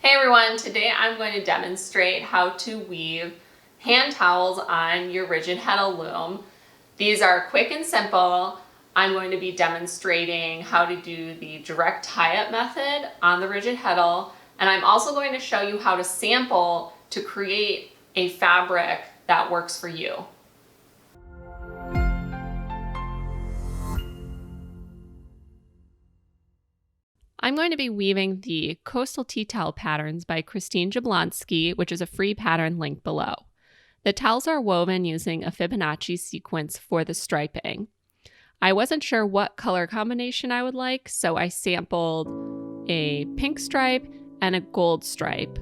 Hey everyone, today I'm going to demonstrate how to weave hand towels on your rigid heddle loom. These are quick and simple. I'm going to be demonstrating how to do the direct tie-up method on the rigid heddle, and I'm also going to show you how to sample to create a fabric that works for you. I'm going to be weaving the Coastal Tea Towel patterns by Christine Jablonski, which is a free pattern linked below. The towels are woven using a Fibonacci sequence for the striping. I wasn't sure what color combination I would like, so I sampled a pink stripe and a gold stripe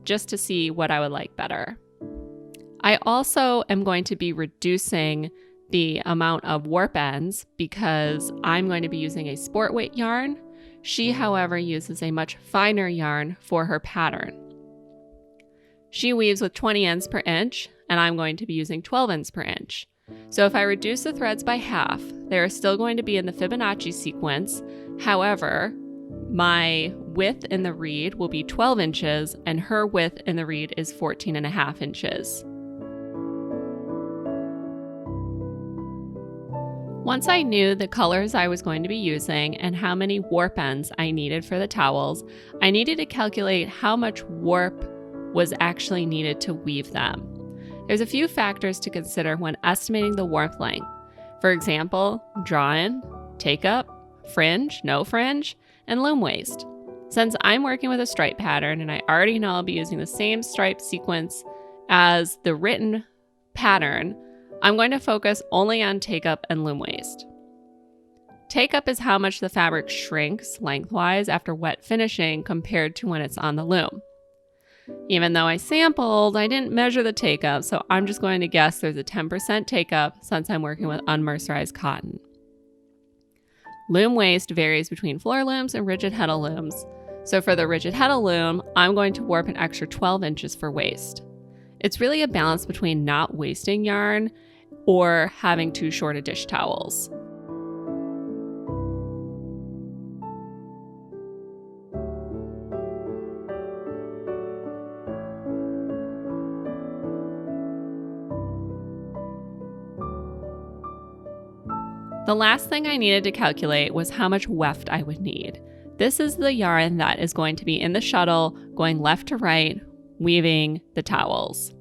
just to see what I would like better. I also am going to be reducing the amount of warp ends because I'm going to be using a sport weight yarn. She, however, uses a much finer yarn for her pattern. She weaves with 20 ends per inch, and I'm going to be using 12 ends per inch. So if I reduce the threads by half, they are still going to be in the Fibonacci sequence. However, my width in the reed will be 12 inches, and her width in the reed is 14.5 inches. Once I knew the colors I was going to be using and how many warp ends I needed for the towels, I needed to calculate how much warp was actually needed to weave them. There's a few factors to consider when estimating the warp length. For example, draw-in, take-up, fringe, no fringe, and loom waist. Since I'm working with a stripe pattern and I already know I'll be using the same stripe sequence as the written pattern, I'm going to focus only on take-up and loom waist. Take-up is how much the fabric shrinks lengthwise after wet finishing compared to when it's on the loom. Even though I sampled, I didn't measure the take-up, so I'm just going to guess there's a 10% take-up since I'm working with unmercerized cotton. Loom waist varies between floor looms and rigid heddle looms. So for the rigid heddle loom, I'm going to warp an extra 12 inches for waist. It's really a balance between not wasting yarn or having too short a dish towels. The last thing I needed to calculate was how much weft I would need. This is the yarn that is going to be in the shuttle, going left to right, weaving the towels.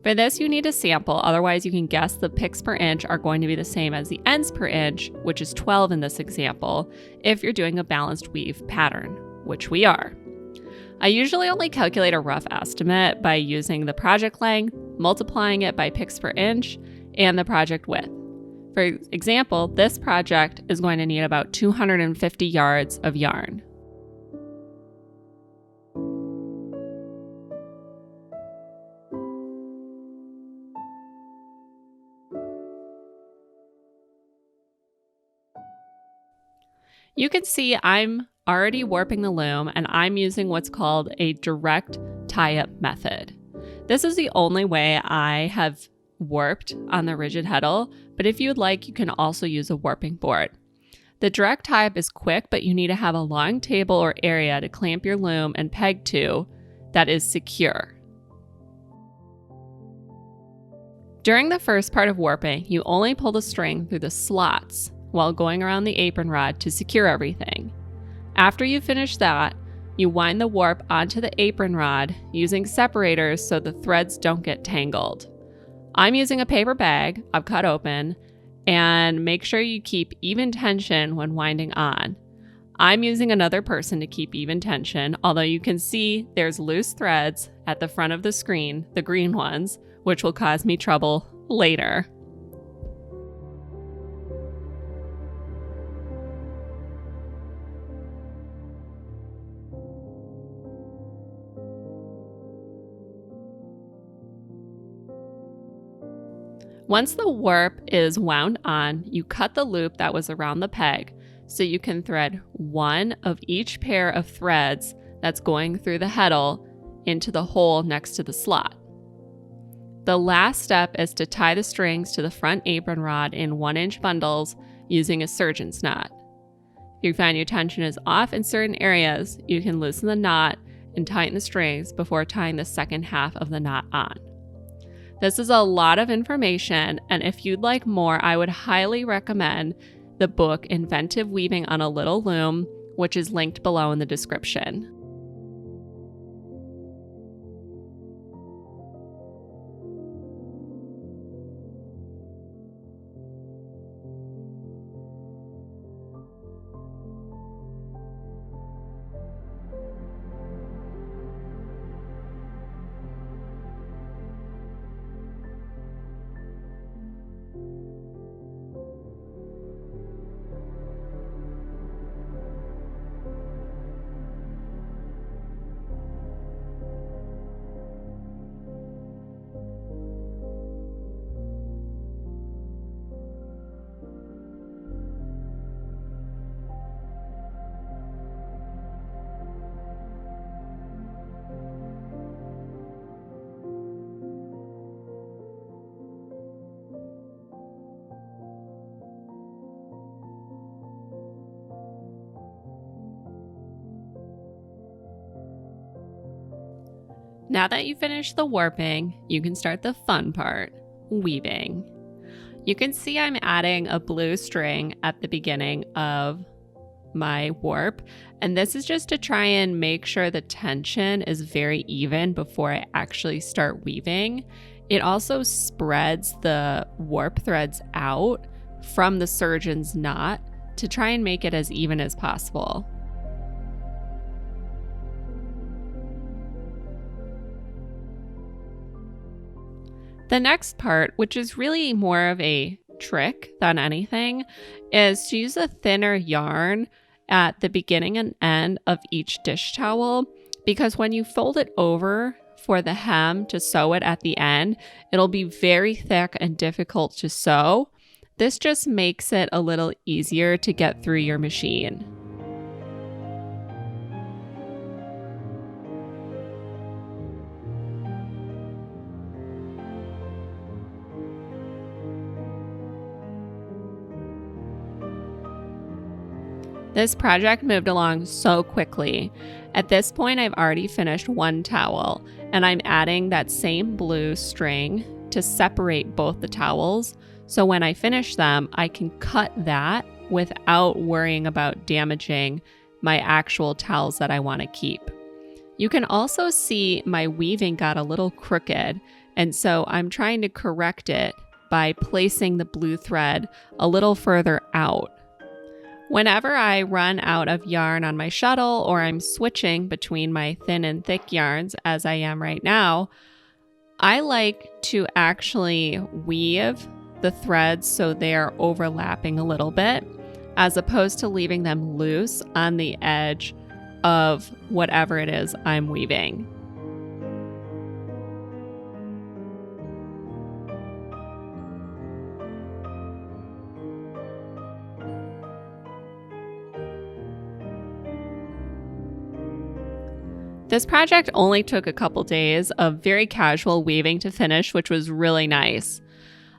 For this, you need a sample, otherwise you can guess the picks per inch are going to be the same as the ends per inch, which is 12 in this example, if you're doing a balanced weave pattern, which we are. I usually only calculate a rough estimate by using the project length, multiplying it by picks per inch, and the project width. For example, this project is going to need about 250 yards of yarn. You can see I'm already warping the loom and I'm using what's called a direct tie-up method. This is the only way I have warped on the rigid heddle, but if you'd like, you can also use a warping board. The direct tie-up is quick, but you need to have a long table or area to clamp your loom and peg to that is secure. During the first part of warping, you only pull the string through the slots while going around the apron rod to secure everything. After you finish that, you wind the warp onto the apron rod using separators so the threads don't get tangled. I'm using a paper bag I've cut open, and make sure you keep even tension when winding on. I'm using another person to keep even tension, although you can see there's loose threads at the front of the screen, the green ones, which will cause me trouble later. Once the warp is wound on, you cut the loop that was around the peg so you can thread one of each pair of threads that's going through the heddle into the hole next to the slot. The last step is to tie the strings to the front apron rod in 1-inch bundles using a surgeon's knot. If you find your tension is off in certain areas, you can loosen the knot and tighten the strings before tying the second half of the knot on. This is a lot of information, and if you'd like more, I would highly recommend the book Inventive Weaving on a Little Loom, which is linked below in the description. Now that you've finished the warping, you can start the fun part, weaving. You can see I'm adding a blue string at the beginning of my warp, and this is just to try and make sure the tension is very even before I actually start weaving. It also spreads the warp threads out from the surgeon's knot to try and make it as even as possible. The next part, which is really more of a trick than anything, is to use a thinner yarn at the beginning and end of each dish towel, because when you fold it over for the hem to sew it at the end, it'll be very thick and difficult to sew. This just makes it a little easier to get through your machine. This project moved along so quickly. At this point, I've already finished one towel, and I'm adding that same blue string to separate both the towels. So when I finish them, I can cut that without worrying about damaging my actual towels that I want to keep. You can also see my weaving got a little crooked, and so I'm trying to correct it by placing the blue thread a little further out. Whenever I run out of yarn on my shuttle, or I'm switching between my thin and thick yarns, as I am right now, I like to actually weave the threads so they're overlapping a little bit, as opposed to leaving them loose on the edge of whatever it is I'm weaving. This project only took a couple days of very casual weaving to finish, which was really nice.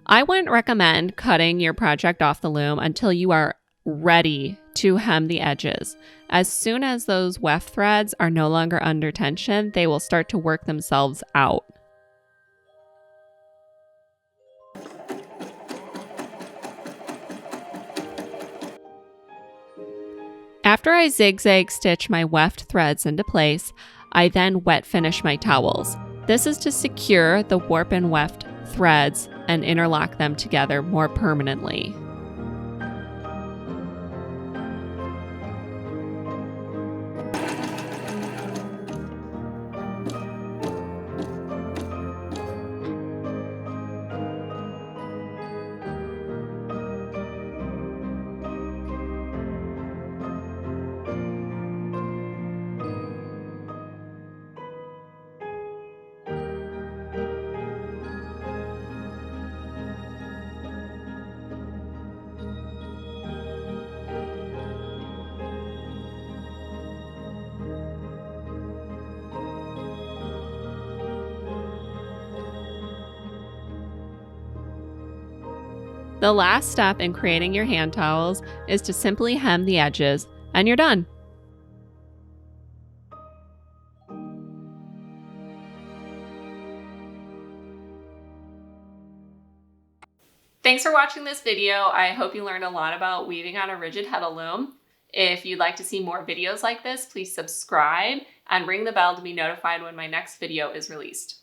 I wouldn't recommend cutting your project off the loom until you are ready to hem the edges. As soon as those weft threads are no longer under tension, they will start to work themselves out. After I zigzag stitch my weft threads into place, I then wet finish my towels. This is to secure the warp and weft threads and interlock them together more permanently. The last step in creating your hand towels is to simply hem the edges, and you're done. Thanks for watching this video. I hope you learned a lot about weaving on a rigid heddle loom. If you'd like to see more videos like this, please subscribe and ring the bell to be notified when my next video is released.